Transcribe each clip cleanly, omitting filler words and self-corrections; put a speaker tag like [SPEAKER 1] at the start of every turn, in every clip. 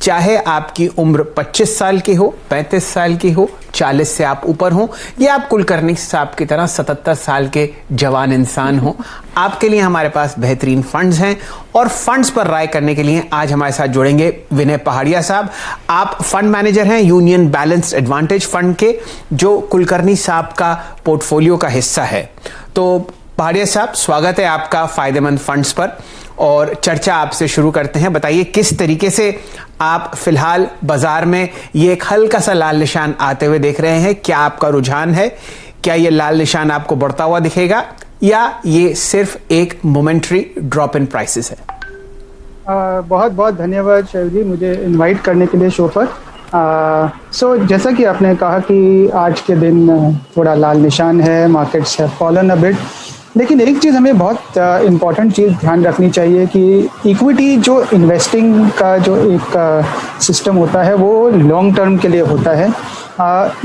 [SPEAKER 1] चाहे आपकी उम्र 25 साल की हो, 35 साल की हो, 40 से आप ऊपर हो, या आप कुलकर्णी साहब की तरह 77 साल के जवान इंसान हो, आपके लिए हमारे पास बेहतरीन फंड्स हैं। और फंड्स पर राय करने के लिए आज हमारे साथ जुड़ेंगे विनय पहाड़िया साहब। आप फंड मैनेजर हैं यूनियन बैलेंस्ड एडवांटेज फंड के, जो कुलकर्णी साहब का पोर्टफोलियो का हिस्सा है। तो पहाड़िया साहब, स्वागत है आपका फायदेमंद फंड्स पर, और चर्चा आपसे शुरू करते हैं। बताइए किस तरीके से आप फिलहाल बाजार में ये एक हल्का सा लाल निशान आते हुए देख रहे हैं। क्या आपका रुझान है? क्या ये लाल निशान आपको बढ़ता हुआ दिखेगा, या ये सिर्फ एक मोमेंटरी ड्रॉप इन प्राइसेस है?
[SPEAKER 2] बहुत बहुत धन्यवाद शैव जी, मुझे इनवाइट करने के लिए शो पर। जैसा कि आपने कहा कि आज के दिन थोड़ा लाल निशान है, markets have fallen a bit, लेकिन एक चीज़ हमें बहुत इम्पॉर्टेंट चीज़ ध्यान रखनी चाहिए कि इक्विटी जो इन्वेस्टिंग का जो एक सिस्टम होता है वो लॉन्ग टर्म के लिए होता है।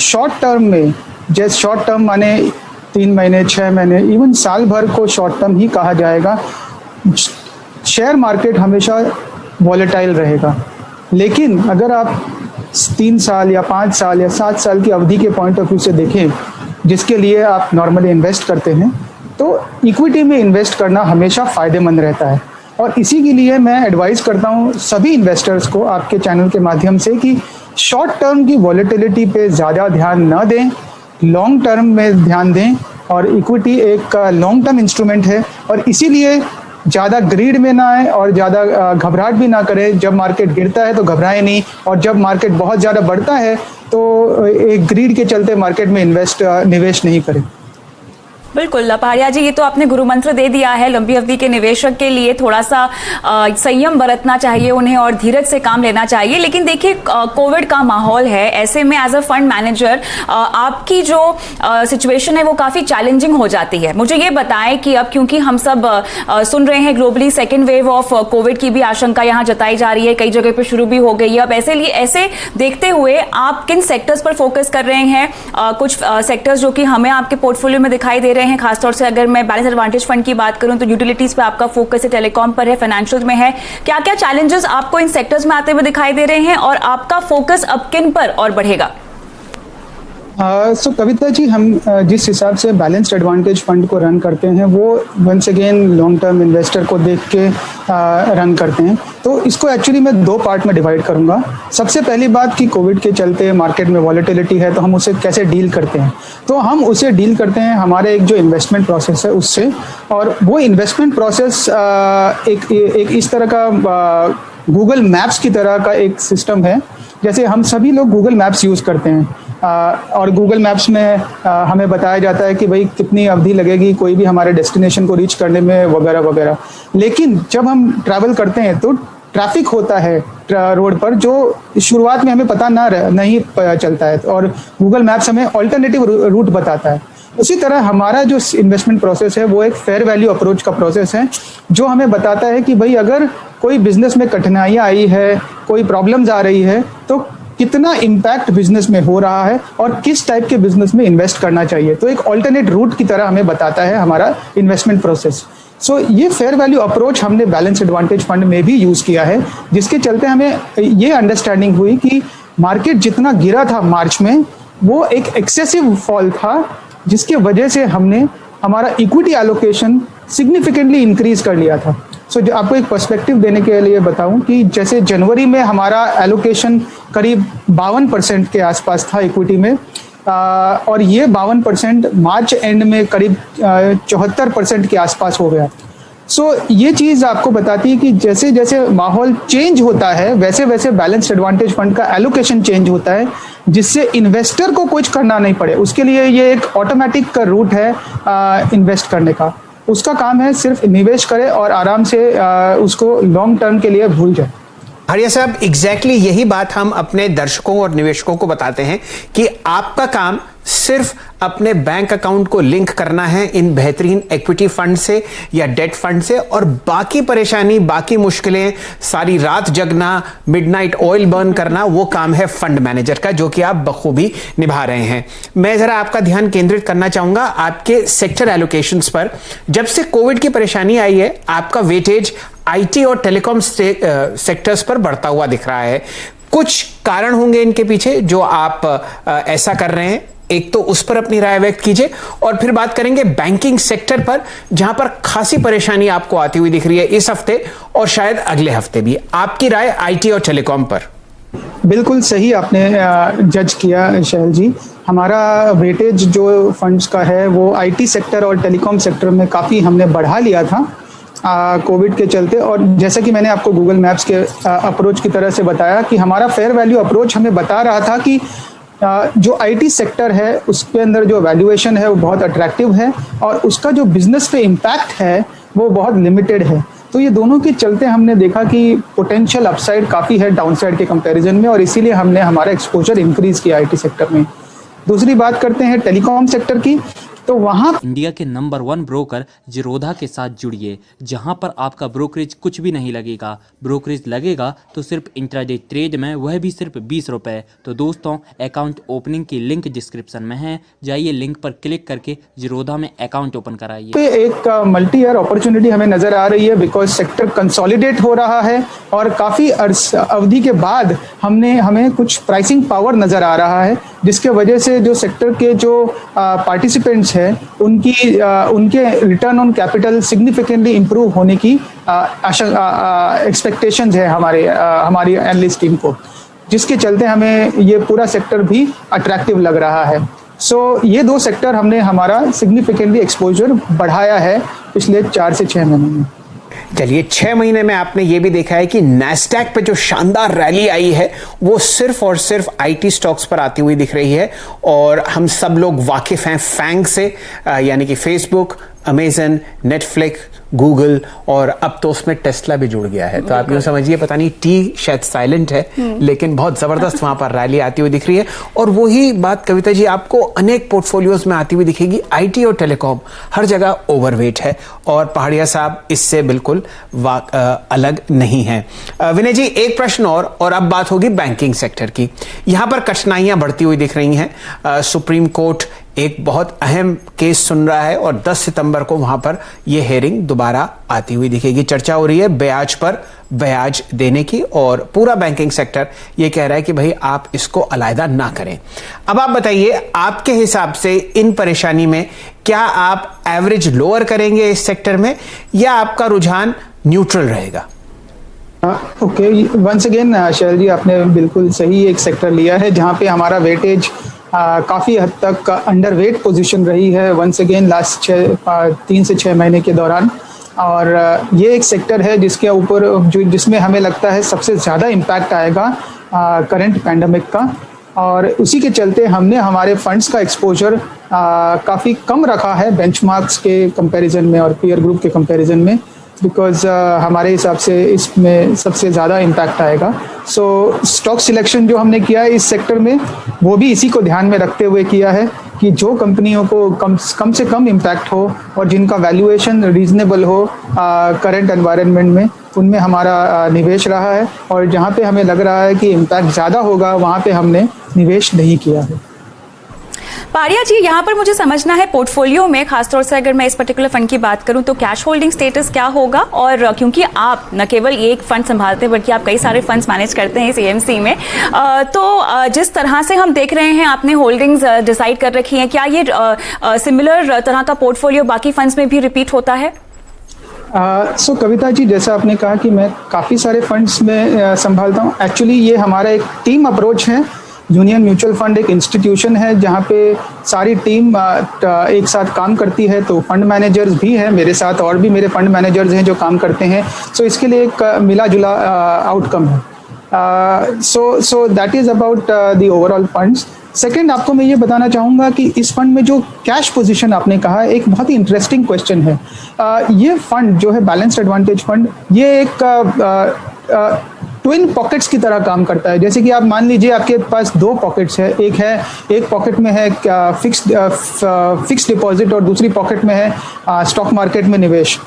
[SPEAKER 2] शॉर्ट टर्म में, जैसे शॉर्ट टर्म माने 3 महीने, 6 महीने, इवन साल भर को शॉर्ट टर्म ही कहा जाएगा। शेयर मार्केट हमेशा वॉलेटाइल रहेगा, लेकिन अगर आप 3 साल या 5 साल या 7 साल की अवधि के पॉइंट ऑफ व्यू से देखें, जिसके लिए आप नॉर्मली इन्वेस्ट करते हैं, तो इक्विटी में इन्वेस्ट करना हमेशा फ़ायदेमंद रहता है। और इसी के लिए मैं एडवाइस करता हूँ सभी इन्वेस्टर्स को आपके चैनल के माध्यम से कि शॉर्ट टर्म की वॉलेटिलिटी पे ज़्यादा ध्यान न दें, लॉन्ग टर्म में ध्यान दें। और इक्विटी एक लॉन्ग टर्म इंस्ट्रूमेंट है, और इसीलिए ज़्यादा ग्रीड में ना आए और ज़्यादा घबराहट भी ना करें। जब मार्केट गिरता है तो घबराएं नहीं, और जब मार्केट बहुत ज़्यादा बढ़ता है तो एक ग्रीड के चलते मार्केट में निवेश नहीं करें।
[SPEAKER 3] बिल्कुल पहाड़िया जी, ये तो आपने गुरु मंत्र दे दिया है। लंबी अवधि के निवेशक के लिए थोड़ा सा संयम बरतना चाहिए उन्हें, और धीरज से काम लेना चाहिए। लेकिन देखिए, कोविड का माहौल है, ऐसे में एज अ फंड मैनेजर आपकी जो सिचुएशन है वो काफी चैलेंजिंग हो जाती है। मुझे ये बताएं कि अब क्योंकि हम सब सुन रहे हैं globally second wave of Covid की भी आशंका यहाँ जताई जा रही है, कई जगह पर शुरू भी हो गई है। अब ऐसे देखते हुए आप किन सेक्टर्स पर फोकस कर रहे हैं? कुछ सेक्टर्स जो कि हमें आपके पोर्टफोलियो में दिखाई दे रहे हैं, खासतौर से अगर मैं बैलेंस एडवांटेज फंड की बात करूं तो यूटिलिटीज पे आपका फोकस है, टेलीकॉम पर है, फाइनेंशियल में है। क्या क्या चैलेंजेस आपको इन सेक्टर्स में आते हुए दिखाई दे रहे हैं, और आपका फोकस अब किन पर और बढ़ेगा?
[SPEAKER 2] कविता जी, हम जिस हिसाब से बैलेंस्ड एडवांटेज फंड को रन करते हैं वो once again long term investor को देख के रन करते हैं। तो इसको एक्चुअली मैं 2 पार्ट में डिवाइड करूंगा। सबसे पहली बात कि कोविड के चलते मार्केट में वॉलेटिलिटी है, तो हम उसे कैसे डील करते हैं? तो हम उसे डील करते हैं हमारे एक जो इन्वेस्टमेंट प्रोसेस है उससे। और वो इन्वेस्टमेंट प्रोसेस एक इस तरह का गूगल मैप्स की तरह का एक सिस्टम है। जैसे हम सभी लोग गूगल मैप्स यूज़ करते हैं, और गूगल मैप्स में हमें बताया जाता है कि भाई कितनी अवधि लगेगी कोई भी हमारे डेस्टिनेशन को रीच करने में, वगैरह वगैरह। लेकिन जब हम ट्रैवल करते हैं तो ट्रैफिक होता है रोड पर, जो शुरुआत में हमें पता नहीं चलता है, और गूगल मैप्स हमें ऑल्टरनेटिव रूट बताता है। उसी तरह हमारा जो इन्वेस्टमेंट प्रोसेस है वो एक फेयर वैल्यू अप्रोच का प्रोसेस है, जो हमें बताता है कि भाई अगर कोई बिजनेस में कठिनाइयाँ आई है, कोई प्रॉब्लम्स आ रही है, तो कितना इम्पैक्ट बिजनेस में हो रहा है और किस टाइप के बिजनेस में इन्वेस्ट करना चाहिए। तो एक ऑल्टरनेट रूट की तरह हमें बताता है हमारा इन्वेस्टमेंट प्रोसेस। ये फेयर वैल्यू अप्रोच हमने बैलेंस एडवांटेज फंड में भी यूज़ किया है, जिसके चलते हमें ये अंडरस्टैंडिंग हुई कि मार्केट जितना गिरा था मार्च में, वो एक एक्सेसिव फॉल था, जिसके वजह से हमने हमारा इक्विटी एलोकेशन सिग्निफिकेंटली इंक्रीज कर लिया था। आपको एक पर्सपेक्टिव देने के लिए बताऊं कि जैसे जनवरी में हमारा एलोकेशन करीब 52% के आसपास था इक्विटी में, और ये 52% मार्च एंड में करीब 74% के आसपास हो गया। ये चीज़ आपको बताती है कि जैसे जैसे माहौल चेंज होता है वैसे वैसे बैलेंस्ड एडवांटेज फंड का एलोकेशन चेंज होता है, जिससे इन्वेस्टर को कुछ करना नहीं पड़े। उसके लिए ये एक ऑटोमेटिक रूट है इन्वेस्ट करने का। उसका काम है सिर्फ निवेश करे और आराम से उसको लॉन्ग टर्म के लिए भूल जाए।
[SPEAKER 1] हरिया साहब, एग्जैक्टली यही बात हम अपने दर्शकों और निवेशकों को बताते हैं कि आपका काम सिर्फ अपने बैंक अकाउंट को लिंक करना है इन बेहतरीन इक्विटी फंड से या डेट फंड से, और बाकी परेशानी, बाकी मुश्किलें, सारी रात जगना, मिडनाइट ऑयल बर्न करना, वो काम है फंड मैनेजर का, जो कि आप बखूबी निभा रहे हैं। मैं जरा आपका ध्यान केंद्रित करना चाहूंगा आपके सेक्टर एलोकेशंस पर। जब से कोविड की परेशानी आई है, आपका वेटेज आईटी और टेलीकॉम सेक्टर्स पर बढ़ता हुआ दिख रहा है। कुछ कारण होंगे इनके पीछे जो आप ऐसा कर रहे हैं, एक तो उस पर अपनी राय व्यक्त कीजिए, और फिर बात करेंगे बैंकिंग सेक्टर पर, जहां पर खासी परेशानी आपको आती हुई दिख रही है इस हफ्ते और शायद अगले हफ्ते भी। आपकी राय आईटी और टेलीकॉम पर।
[SPEAKER 2] बिल्कुल सही आपने जज किया शैल जी। हमारा वेटेज जो फंड्स का है वो आईटी सेक्टर और टेलीकॉम सेक्टर में काफ़ी हमने बढ़ा लिया था कोविड के चलते। और जैसा कि मैंने आपको गूगल मैप्स के अप्रोच की तरह से बताया कि हमारा फेयर वैल्यू अप्रोच हमें बता रहा था कि जो आईटी सेक्टर है उसके अंदर जो वैल्यूएशन है वो बहुत अट्रैक्टिव है और उसका जो बिजनेस पे इम्पैक्ट है वो बहुत लिमिटेड है। तो ये दोनों के चलते हमने देखा कि पोटेंशियल अपसाइड काफ़ी है डाउनसाइड के कंपैरिजन में, और इसीलिए हमने हमारा एक्सपोजर इंक्रीज किया आईटी सेक्टर में। दूसरी बात करते हैं टेलीकॉम सेक्टर की, तो वहाँ
[SPEAKER 4] इंडिया के नंबर 1 ब्रोकर जीरोधा के साथ जुड़िए, जहां पर आपका ब्रोकरेज कुछ भी नहीं लगेगा। ब्रोकरेज लगेगा तो सिर्फ इंट्राडे ट्रेड में, वह भी सिर्फ 20 रुपए। तो दोस्तों, अकाउंट ओपनिंग की लिंक डिस्क्रिप्शन में है, जाइए लिंक पर क्लिक करके जीरोधा में अकाउंट ओपन कराइए।
[SPEAKER 2] एक मल्टी ईयर अपॉर्चुनिटी हमें नजर आ रही है, बिकॉज सेक्टर कंसोलिडेट हो रहा है और काफ़ी अवधि के बाद हमें कुछ प्राइसिंग पावर नजर आ रहा है, जिसके वजह से जो सेक्टर के जो पार्टिसिपेंट्स हैं उनके return on capital significantly improve होने की एक्सपेक्टेशंस है हमारी एनालिस्ट टीम को, जिसके चलते हमें ये पूरा सेक्टर भी अट्रैक्टिव लग रहा है। सो ये दो सेक्टर हमने हमारा सिग्निफिकेंटली एक्सपोजर बढ़ाया है पिछले 4 से 6 महीने में।
[SPEAKER 1] चलिए, 6 महीने में आपने ये भी देखा है कि नैस्डैक पे जो शानदार रैली आई है वो सिर्फ और सिर्फ आईटी स्टॉक्स पर आती हुई दिख रही है, और हम सब लोग वाकिफ हैं फैंग से, यानी कि फेसबुक, अमेजन, नेटफ्लिक्स, गूगल, और अब तो उसमें टेस्ला भी जुड़ गया है। तो आप यूँ समझिए, पता नहीं टी शायद साइलेंट है, लेकिन बहुत जबरदस्त वहां पर रैली आती हुई दिख रही है। और वही बात कविता जी आपको अनेक पोर्टफोलियोज में आती हुई दिखेगी। आईटी और टेलीकॉम हर जगह ओवरवेट है, और पहाड़िया साहब इससे बिल्कुल अलग नहीं है। विनय जी, एक प्रश्न और अब बात होगी बैंकिंग सेक्टर की। यहां पर कठिनाइयां बढ़ती हुई दिख रही हैं। सुप्रीम कोर्ट एक बहुत अहम केस सुन रहा है और 10 सितंबर को वहां पर यह हेयरिंग दोबारा आती हुई दिखेगी। चर्चा हो रही है ब्याज पर ब्याज देने की, और पूरा बैंकिंग सेक्टर यह कह रहा है कि भाई आप इसको अलग ना करें। अब आप बताइए, आपके हिसाब से इन परेशानी में क्या आप एवरेज लोअर करेंगे इस सेक्टर में, या आपका रुझान न्यूट्रल रहेगा?
[SPEAKER 2] ओके, वंस अगेन शैल जी, आपने बिल्कुल सही एक सेक्टर लिया है जहां पे हमारा वेटेज काफ़ी हद तक अंडरवेट पोजीशन रही है वंस अगेन लास्ट 3 से 6 महीने के दौरान। और ये एक सेक्टर है जिसके ऊपर जिसमें हमें लगता है सबसे ज़्यादा इम्पैक्ट आएगा करंट पैंडमिक का, और उसी के चलते हमने हमारे फंड्स का एक्सपोजर काफ़ी कम रखा है बेंचमार्क्स के कंपैरिजन में और पीयर ग्रुप के कंपैरिजन में, बिकॉज हमारे हिसाब से इसमें सबसे ज़्यादा इम्पैक्ट आएगा। सो स्टॉक सिलेक्शन जो हमने किया है इस सेक्टर में, वो भी इसी को ध्यान में रखते हुए किया है कि जो कंपनियों को कम से कम इम्पैक्ट हो और जिनका वैल्यूएशन रीजनेबल हो करंट एनवायरनमेंट में, उनमें हमारा निवेश रहा है। और जहाँ पे हमें लग रहा है कि इम्पैक्ट ज़्यादा होगा, वहाँ पे हमने निवेश नहीं किया है।
[SPEAKER 3] पारिया जी, यहाँ पर मुझे समझना है पोर्टफोलियो में, खासतौर से अगर मैं इस पर्टिकुलर फंड की बात करूँ तो कैश होल्डिंग स्टेटस क्या होगा? और क्योंकि आप न केवल एक फंड संभालते हैं बल्कि आप कई सारे फंड्स मैनेज करते हैं इस एएमसी में, तो जिस तरह से हम देख रहे हैं आपने होल्डिंग्स डिसाइड कर रखी हैं, क्या ये सिमिलर तरह का पोर्टफोलियो बाकी फंड्स में भी रिपीट होता है?
[SPEAKER 2] सो कविता जी, जैसा आपने कहा कि मैं काफ़ी सारे फंड्स में संभालता हूँ, एक्चुअली ये हमारा एक टीम अप्रोच है। यूनियन म्यूचुअल फंड एक इंस्टीट्यूशन है जहाँ पे सारी टीम एक साथ काम करती है, तो फंड मैनेजर्स भी हैं मेरे साथ, और भी मेरे फंड मैनेजर्स हैं जो काम करते हैं। सो इसके लिए एक मिला जुला आउटकम है। So that is about the overall funds. Second, आपको मैं ये बताना चाहूँगा कि इस फंड में जो कैश पोजीशन आपने कहा, एक बहुत ही इंटरेस्टिंग क्वेश्चन है। ये फंड जो है बैलेंस्ड एडवांटेज फंड, ये एक ट्विन पॉकेट्स की तरह काम करता है। जैसे कि आप मान लीजिए आपके पास दो पॉकेट्स है, एक पॉकेट में है फिक्स्ड डिपॉजिट और दूसरी पॉकेट में है स्टॉक मार्केट में निवेश।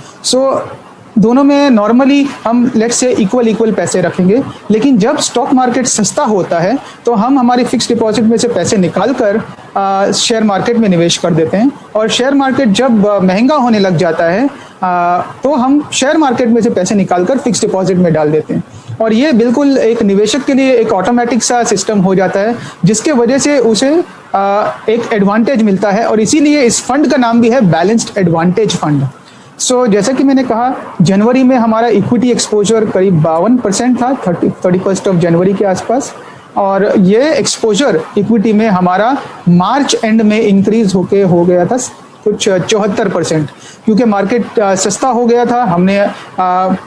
[SPEAKER 2] दोनों में नॉर्मली हम लेट्स से इक्वल पैसे रखेंगे, लेकिन जब स्टॉक मार्केट सस्ता होता है तो हम हमारी फिक्स डिपॉजिट में से पैसे निकाल कर शेयर मार्केट में निवेश कर देते हैं, और शेयर मार्केट जब महंगा होने लग जाता है तो हम शेयर मार्केट में से पैसे निकाल कर फिक्स डिपॉजिट में डाल देते हैं। और ये बिल्कुल एक निवेशक के लिए एक ऑटोमेटिक सा सिस्टम हो जाता है, जिसके वजह से उसे एक एडवांटेज मिलता है, और इसीलिए इस फंड का नाम भी है बैलेंस्ड एडवांटेज फंड। जैसा कि मैंने कहा, जनवरी में हमारा इक्विटी एक्सपोजर करीब 52% था, 31 जनवरी के आसपास, और ये एक्सपोजर इक्विटी में हमारा मार्च एंड में इंक्रीज होके हो गया था कुछ 74%, क्योंकि मार्केट सस्ता हो गया था। हमने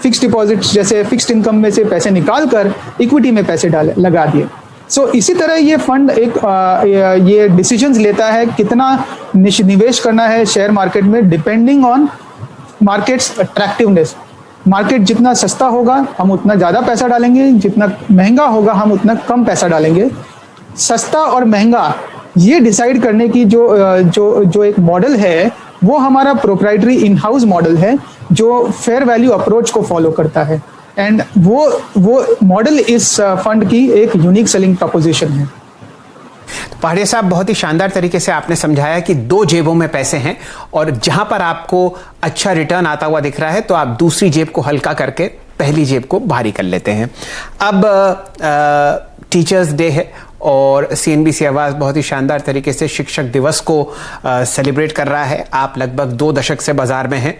[SPEAKER 2] फिक्स डिपॉजिट जैसे फिक्स्ड इनकम में से पैसे निकाल कर इक्विटी में पैसे लगा दिए। इसी तरह ये फंड ये डिसीजंस लेता है कितना निवेश करना है शेयर मार्केट में, depending on markets attractiveness. Market जितना सस्ता होगा हम उतना ज़्यादा पैसा डालेंगे, जितना महंगा होगा हम उतना कम पैसा डालेंगे। सस्ता और महंगा ये डिसाइड करने की जो एक मॉडल है वो हमारा प्रोप्राइटरी इन हाउस मॉडल है, जो फेयर वैल्यू अप्रोच को फॉलो करता है, एंड वो मॉडल इस फंड की एक यूनिक सेलिंग प्रपोजिशन है।
[SPEAKER 1] पहाड़िया साहब, बहुत ही शानदार तरीके से आपने समझाया कि दो जेबों में पैसे हैं, और जहां पर आपको अच्छा रिटर्न आता हुआ दिख रहा है तो आप दूसरी जेब को हल्का करके पहली जेब को भारी कर लेते हैं। अब टीचर्स डे है और CNBC आवाज बहुत ही शानदार तरीके से शिक्षक दिवस को सेलिब्रेट कर रहा है। आप लगभग 2 दशक से बाजार में हैं।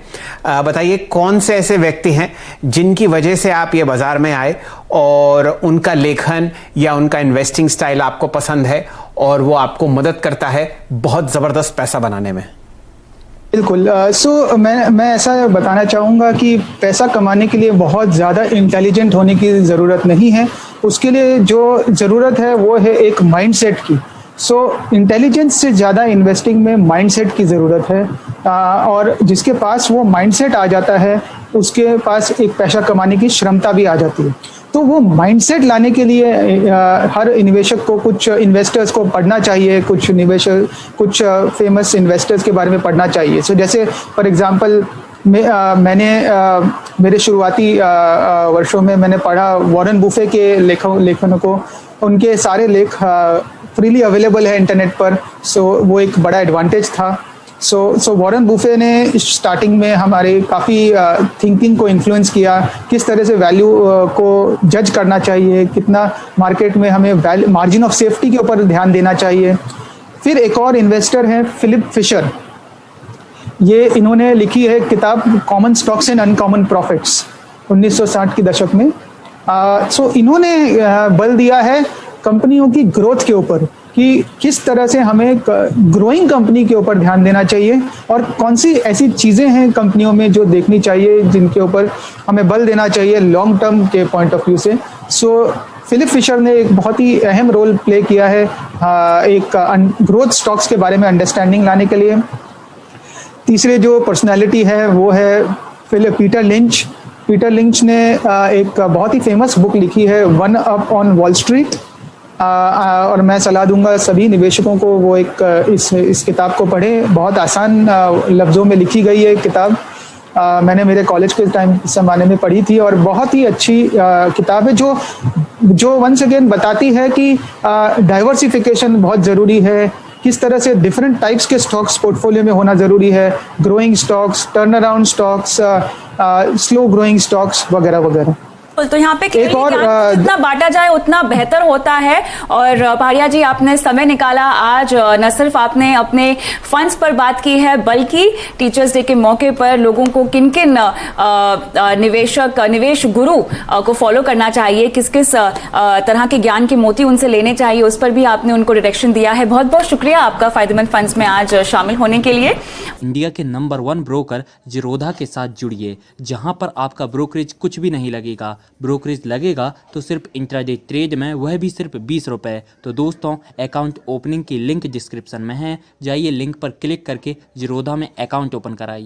[SPEAKER 1] बताइए, कौन से ऐसे व्यक्ति हैं जिनकी वजह से आप ये बाजार में आए और उनका लेखन या उनका इन्वेस्टिंग स्टाइल आपको पसंद है और वो आपको मदद करता है बहुत ज़बरदस्त पैसा बनाने में?
[SPEAKER 2] बिल्कुल। मैं ऐसा बताना चाहूँगा कि पैसा कमाने के लिए बहुत ज़्यादा इंटेलिजेंट होने की ज़रूरत नहीं है। उसके लिए जो ज़रूरत है वो है एक माइंडसेट की। इंटेलिजेंस से ज़्यादा इन्वेस्टिंग में माइंडसेट की ज़रूरत है, और जिसके पास वो माइंडसेट आ जाता है उसके पास एक पैसा कमाने की क्षमता भी आ जाती है। तो वो माइंडसेट लाने के लिए हर निवेशक को, कुछ इन्वेस्टर्स को पढ़ना चाहिए, कुछ फेमस इन्वेस्टर्स के बारे में पढ़ना चाहिए। जैसे फॉर एग्जांपल मैंने मेरे शुरुआती वर्षों में मैंने पढ़ा वॉरेन बुफे के लेखनों को। उनके सारे लेख फ्रीली अवेलेबल है इंटरनेट पर, वो एक बड़ा एडवांटेज था। वॉरेन बुफे ने स्टार्टिंग में हमारे काफ़ी थिंकिंग को इन्फ्लुएंस किया, किस तरह से वैल्यू को जज करना चाहिए, कितना मार्केट में हमें मार्जिन ऑफ सेफ्टी के ऊपर ध्यान देना चाहिए। फिर एक और इन्वेस्टर हैं फिलिप फिशर। ये इन्होंने लिखी है किताब common stocks and uncommon profits 1960 के दशक में। इन्होंने बल दिया है कंपनियों की ग्रोथ के ऊपर, कि किस तरह से हमें ग्रोइंग कंपनी के ऊपर ध्यान देना चाहिए और कौन सी ऐसी चीज़ें हैं कंपनियों में जो देखनी चाहिए, जिनके ऊपर हमें बल देना चाहिए लॉन्ग टर्म के पॉइंट ऑफ व्यू से। फिलिप फिशर ने एक बहुत ही अहम रोल प्ले किया है एक ग्रोथ स्टॉक्स के बारे में अंडरस्टैंडिंग लाने के लिए। तीसरे जो पर्सनैलिटी है वो है पीटर लिंच। पीटर लिंच ने एक बहुत ही फेमस बुक लिखी है one up on wall street, और मैं सलाह दूंगा सभी निवेशकों को वो इस किताब को पढ़ें। बहुत आसान लफ्ज़ों में लिखी गई है किताब। मैंने मेरे कॉलेज के ज़माने में पढ़ी थी, और बहुत ही अच्छी किताब है जो वंस अगेन बताती है कि डाइवर्सिफिकेशन बहुत ज़रूरी है, किस तरह से डिफरेंट टाइप्स के स्टॉक्स पोर्टफोलियो में होना ज़रूरी है, growing stocks, turn around stocks, slow growing stocks वगैरह वगैरह।
[SPEAKER 3] तो यहाँ पे एक और जितना बांटा जाए उतना बेहतर होता है। और पहाड़िया जी, आपने समय निकाला आज, न सिर्फ आपने अपने फंड्स पर बात की है, बल्कि टीचर्स डे के मौके पर लोगों को किन किन निवेश गुरु को फॉलो करना चाहिए, किस किस तरह के ज्ञान के मोती उनसे लेने चाहिए, उस पर भी आपने उनको डायरेक्शन दिया है। बहुत बहुत शुक्रिया आपका फायदेमंद फंड्स में आज शामिल होने के लिए।
[SPEAKER 4] इंडिया के नंबर 1 ब्रोकर जीरोधा के साथ जुड़िए, जहां पर आपका ब्रोकरेज कुछ भी नहीं लगेगा। ब्रोकरेज लगेगा तो सिर्फ इंट्राडे ट्रेड में, वह भी सिर्फ 20 रुपए। तो दोस्तों, अकाउंट ओपनिंग की लिंक डिस्क्रिप्शन में है, जाइए लिंक पर क्लिक करके जीरोधा में अकाउंट ओपन कराइए।